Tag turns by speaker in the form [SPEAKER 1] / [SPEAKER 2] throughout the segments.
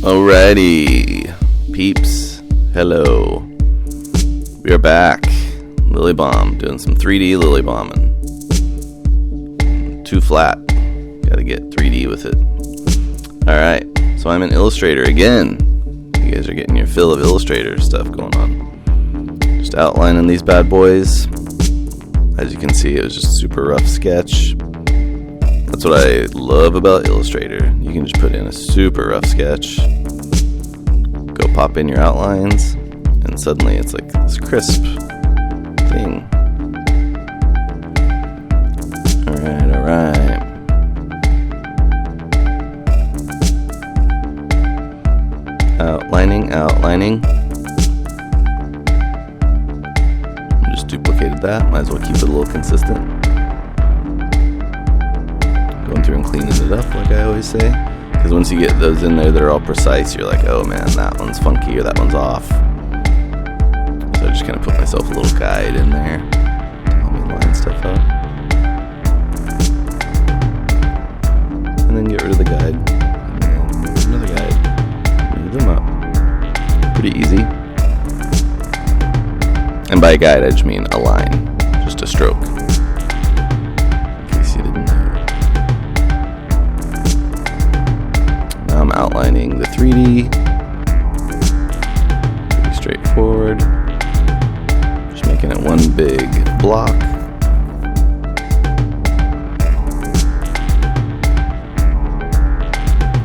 [SPEAKER 1] Alrighty, peeps, hello. We are back. LillyBomb, doing some 3D LillyBombing. Too flat. Gotta get 3D with it. Alright, so I'm in Illustrator again. You guys are getting your fill of Illustrator stuff going on. Just outlining these bad boys. As you can see, it was just a super rough sketch. That's what I love about Illustrator. You can just put in a super rough sketch, go pop in your outlines, and suddenly it's like this crisp thing. Alright. Outlining. Just duplicated that. Might as well keep it a little consistent. Going through and cleaning it up, like I always say. Because once you get those in there that are all precise, you're like, oh man, that one's funky or that one's off. So I just kind of put myself a little guide in there to help me line stuff up. And then get rid of the guide. And then another guide. Move them up. Pretty easy. And by a guide, I just mean a line. Just a stroke. I'm outlining the 3D. Pretty straightforward. Just making it one big block.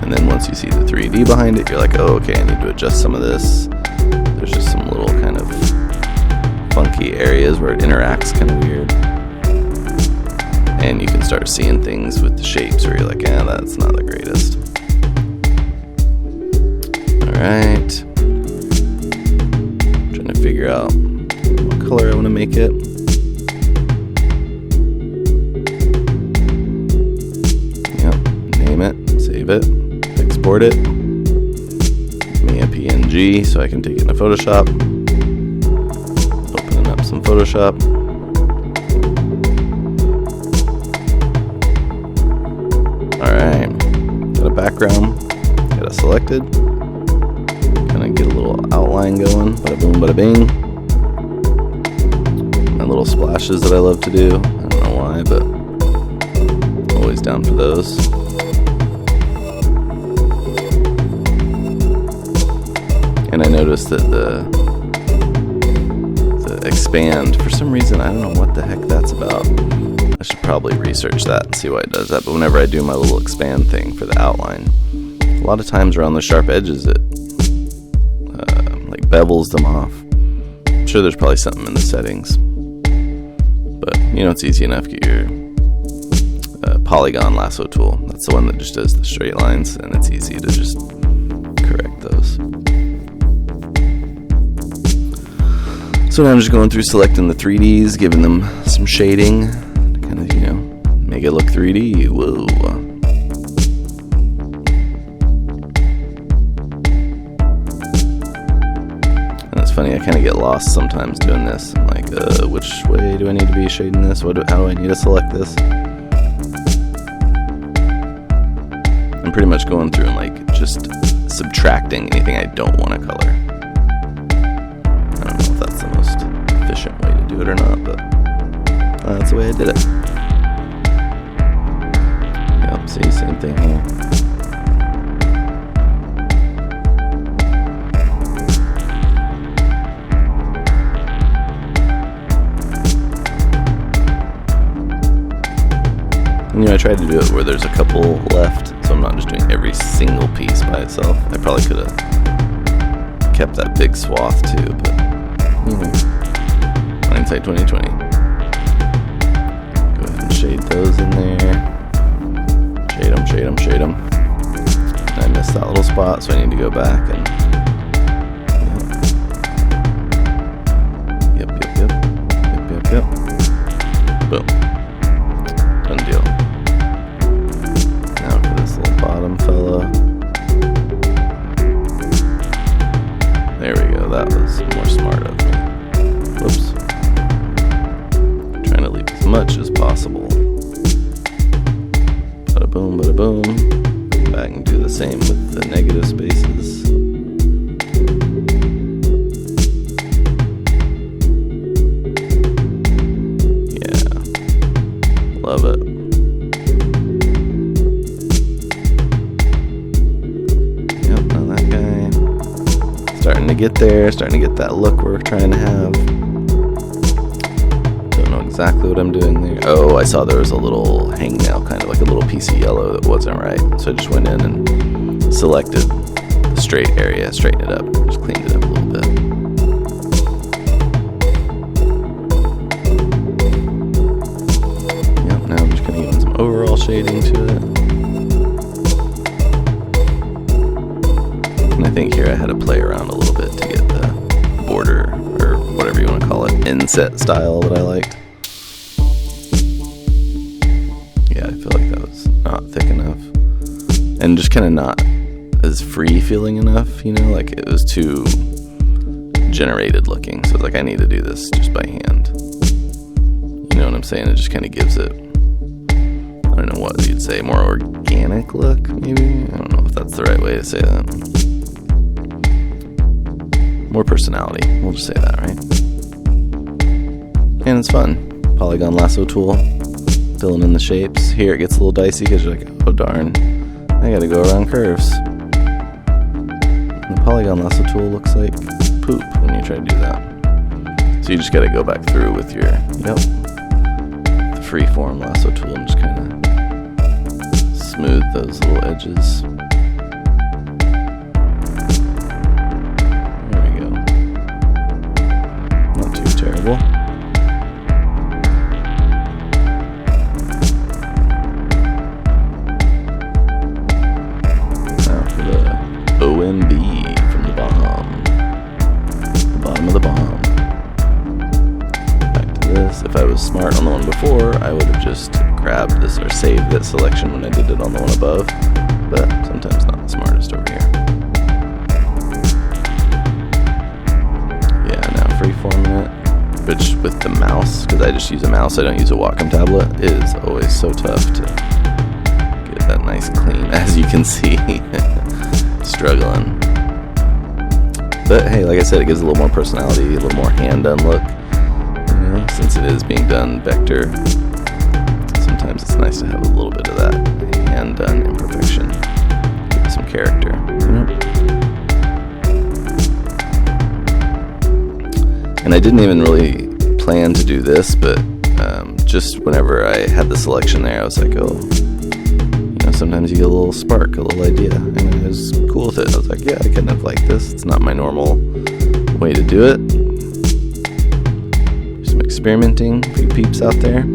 [SPEAKER 1] And then once you see the 3D behind it, you're like, oh, okay, I need to adjust some of this. There's just some little kind of funky areas where it interacts kind of weird. And you can start seeing things with the shapes where you're like, yeah, that's not the greatest. Alright, trying to figure out what color I want to make it. Yep, name it, save it, export it. Give me a PNG so I can take it into Photoshop. Opening up some Photoshop. Alright, got a background, got it selected. Get a little outline going, bada boom, bada bing. And little splashes that I love to do. I don't know why, but I'm always down for those. And I noticed that the expand, for some reason, I don't know what the heck that's about. I should probably research that and see why it does that. But whenever I do my little expand thing for the outline, a lot of times around the sharp edges, it bevels them off. I'm sure there's probably something in the settings, but you know, it's easy enough. Get your polygon lasso tool. That's the one that just does the straight lines, and it's easy to just correct those. So now I'm just going through selecting the 3Ds, giving them some shading to kind of, you know, make it look 3D. Whoa. Funny, I kind of get lost sometimes doing this. I'm like, which way do I need to be shading this? How do I need to select this? I'm pretty much going through and like just subtracting anything I don't want to color. I don't know if that's the most efficient way to do it or not, but that's the way I did it. Yep, see, same thing here. You know, I tried to do it where there's a couple left, so I'm not just doing every single piece by itself. I probably could have kept that big swath too, but you know, hindsight 2020. Go ahead and shade those in there. Shade them. I missed that little spot, so I need to go back and yep. Boom. Done deal. Now for this little bottom fella. There we go. That was more smart of me. Whoops. Trying to leave as much as possible. Bada boom, bada boom. back and do the same with the negative spaces. Yeah, love it. Yep, now that guy. Starting to get there, starting to get that look we're trying to have. Exactly what I'm doing there. Oh, I saw there was a little hangnail, kind of like a little piece of yellow that wasn't right. So I just went in and selected the straight area, straightened it up, just cleaned it up a little bit. Yep, now I'm just kind of giving some overall shading to it. And I think here I had to play around a little bit to get the border, or whatever you want to call it, inset style that I liked. Yeah, I feel like that was not thick enough. And just kind of not as free feeling enough, you know, like it was too generated looking. So it's like I need to do this just by hand. You know what I'm saying? It just kind of gives it, I don't know what you'd say, more organic look, maybe? I don't know if that's the right way to say that. More personality, we'll just say that, right? And it's fun. Polygon lasso tool. Filling in the shapes. Here it gets a little dicey because you're like, oh darn, I gotta go around curves. And the polygon lasso tool looks like poop when you try to do that. So you just gotta go back through with your, the freeform lasso tool and just kind of smooth those little edges. There we go. Not too terrible. OMB from the bomb. The bottom of the bomb. Back to this. If I was smart on the one before, I would have just grabbed this or saved that selection when I did it on the one above. But sometimes not the smartest over here. Yeah, now freeforming it. Which with the mouse, because I just use a mouse, I don't use a Wacom tablet, it is always so tough to get that nice clean, as you can see. Struggling. But hey, like I said, it gives a little more personality, a little more hand-done look. You know, since it is being done vector, sometimes it's nice to have a little bit of that hand-done imperfection. Give it some character. And I didn't even really plan to do this, but just whenever I had the selection there, I was like, oh, sometimes you get a little spark, a little idea, and I was cool with it. I was like, yeah, I kind of like this. It's not my normal way to do it. Some experimenting, a few peeps out there.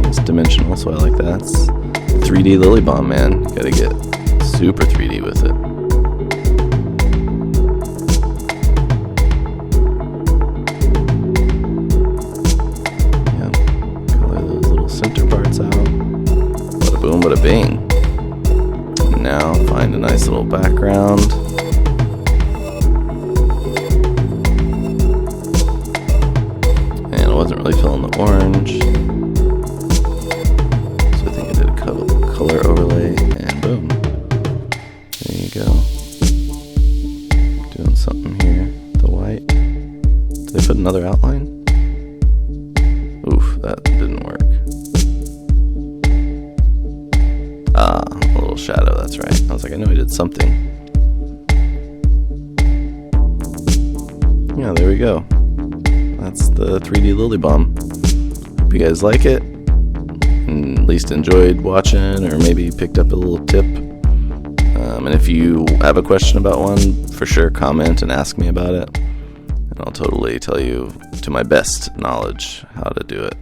[SPEAKER 1] It's dimensional, so I like that. It's 3D LillyBomb, man. You gotta get super 3D with it. Boom, bada bing. And now find a nice little background. And I wasn't really feeling the orange. So I think I did a color overlay and boom. There you go. Doing something here. The white. Did I put another outline? Oof, that didn't work. Ah, a little shadow, that's right. I was like, I know I did something. Yeah, there we go. That's the 3D LillyBomb. Hope you guys like it, and at least enjoyed watching, or maybe picked up a little tip. And if you have a question about one, for sure comment and ask me about it, and I'll totally tell you to my best knowledge how to do it.